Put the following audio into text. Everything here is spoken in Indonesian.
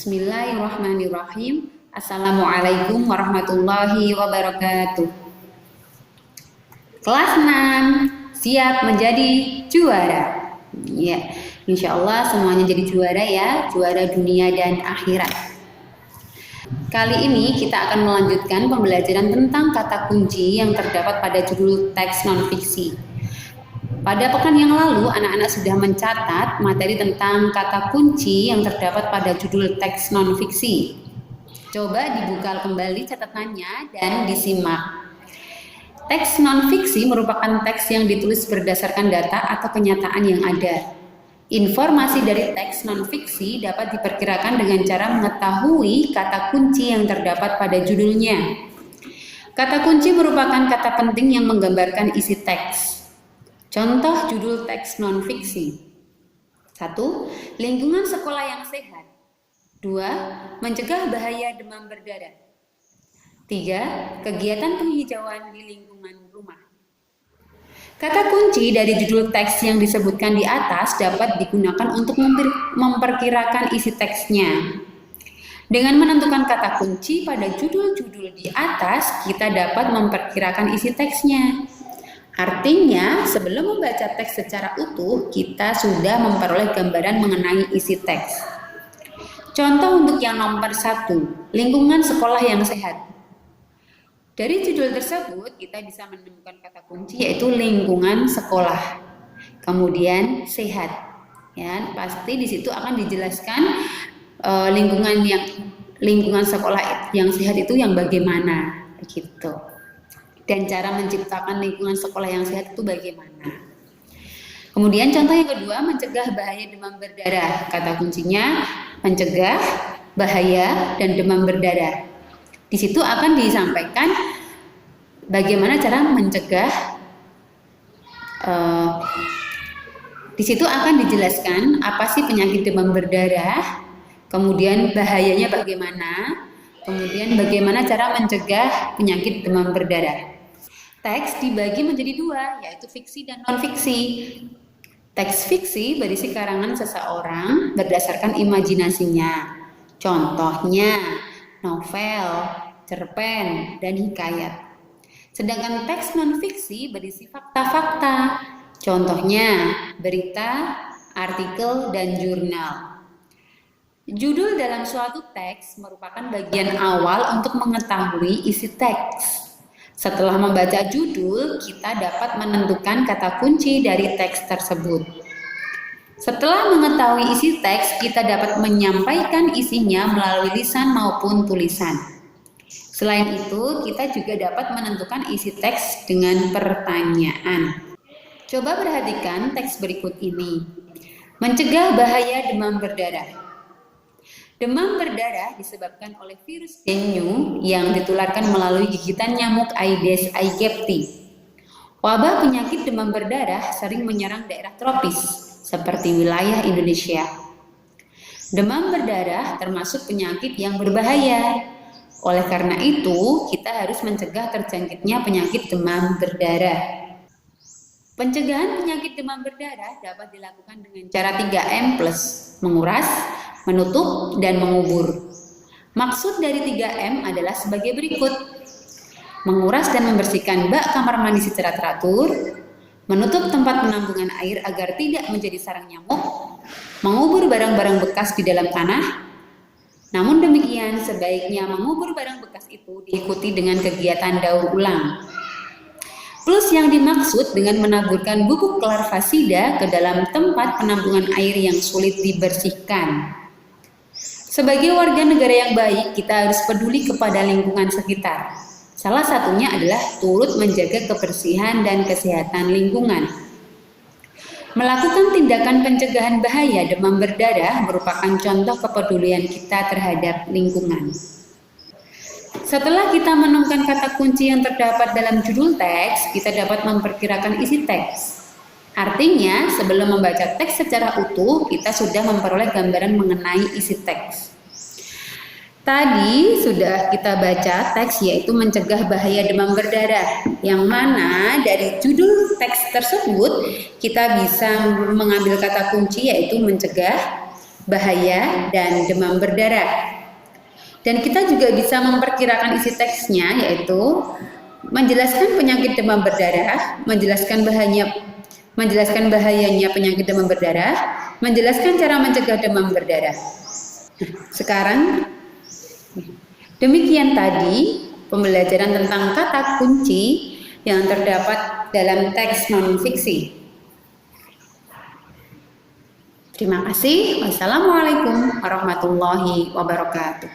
Bismillahirrahmanirrahim. Assalamualaikum warahmatullahi wabarakatuh. Kelas 6 siap menjadi juara. Ya, insya Allah semuanya jadi juara ya, juara dunia dan akhirat. Kali ini kita akan melanjutkan pembelajaran tentang kata kunci yang terdapat pada judul teks non-fiksi. Pada pekan yang lalu, anak-anak sudah mencatat materi tentang kata kunci yang terdapat pada judul teks non-fiksi. Coba dibuka kembali catatannya dan disimak. Teks non-fiksi merupakan teks yang ditulis berdasarkan data atau kenyataan yang ada. Informasi dari teks non-fiksi dapat diperkirakan dengan cara mengetahui kata kunci yang terdapat pada judulnya. Kata kunci merupakan kata penting yang menggambarkan isi teks. Contoh judul teks non-fiksi. 1. Lingkungan sekolah yang sehat. 2. Mencegah bahaya demam berdarah. 3. Kegiatan penghijauan di lingkungan rumah. Kata kunci dari judul teks yang disebutkan di atas dapat digunakan untuk memperkirakan isi teksnya. Dengan menentukan kata kunci pada judul-judul di atas, kita dapat memperkirakan isi teksnya. Artinya, sebelum membaca teks secara utuh, kita sudah memperoleh gambaran mengenai isi teks. Contoh untuk yang nomor 1, lingkungan sekolah yang sehat. Dari judul tersebut, kita bisa menemukan kata kunci yaitu lingkungan sekolah. Kemudian sehat. Ya, pasti di situ akan dijelaskan lingkungan sekolah yang sehat itu yang bagaimana, gitu. Dan cara menciptakan lingkungan sekolah yang sehat itu bagaimana. Kemudian contoh yang kedua, mencegah bahaya demam berdarah. Kata kuncinya mencegah bahaya dan demam berdarah. Di situ akan disampaikan bagaimana cara mencegah. Di situ akan dijelaskan apa sih penyakit demam berdarah, kemudian bahayanya bagaimana, kemudian bagaimana cara mencegah penyakit demam berdarah. Teks dibagi menjadi dua, yaitu fiksi dan non-fiksi. Teks fiksi berisi karangan seseorang berdasarkan imajinasinya. Contohnya novel, cerpen, dan hikayat. Sedangkan teks non-fiksi berisi fakta-fakta. Contohnya berita, artikel, dan jurnal. Judul dalam suatu teks merupakan bagian awal untuk mengetahui isi teks. Setelah membaca judul, kita dapat menentukan kata kunci dari teks tersebut. Setelah mengetahui isi teks, kita dapat menyampaikan isinya melalui lisan maupun tulisan. Selain itu, kita juga dapat menentukan isi teks dengan pertanyaan. Coba perhatikan teks berikut ini. Mencegah bahaya demam berdarah. Demam berdarah disebabkan oleh virus dengue yang ditularkan melalui gigitan nyamuk Aedes aegypti. Wabah penyakit demam berdarah sering menyerang daerah tropis seperti wilayah Indonesia. Demam berdarah termasuk penyakit yang berbahaya. Oleh karena itu, kita harus mencegah terjangkitnya penyakit demam berdarah. Pencegahan penyakit demam berdarah dapat dilakukan dengan cara 3M+, menguras, menutup, dan mengubur. Maksud dari 3M adalah sebagai berikut. Menguras dan membersihkan bak kamar mandi secara teratur, menutup tempat penampungan air agar tidak menjadi sarang nyamuk, mengubur barang-barang bekas di dalam tanah. Namun demikian, sebaiknya mengubur barang bekas itu diikuti dengan kegiatan daur ulang. Plus yang dimaksud dengan menaburkan bubuk larvasida ke dalam tempat penampungan air yang sulit dibersihkan. Sebagai warga negara yang baik, kita harus peduli kepada lingkungan sekitar. Salah satunya adalah turut menjaga kebersihan dan kesehatan lingkungan. Melakukan tindakan pencegahan bahaya demam berdarah merupakan contoh kepedulian kita terhadap lingkungan. Setelah kita menemukan kata kunci yang terdapat dalam judul teks, kita dapat memperkirakan isi teks. Artinya, sebelum membaca teks secara utuh, kita sudah memperoleh gambaran mengenai isi teks. Tadi sudah kita baca teks yaitu mencegah bahaya demam berdarah, yang mana dari judul teks tersebut kita bisa mengambil kata kunci yaitu mencegah, bahaya, dan demam berdarah. Dan kita juga bisa memperkirakan isi teksnya, yaitu menjelaskan penyakit demam berdarah, menjelaskan bahayanya penyakit demam berdarah, menjelaskan cara mencegah demam berdarah. Sekarang demikian tadi pembelajaran tentang kata kunci yang terdapat dalam teks non-fiksi. Terima kasih. Wassalamualaikum warahmatullahi wabarakatuh.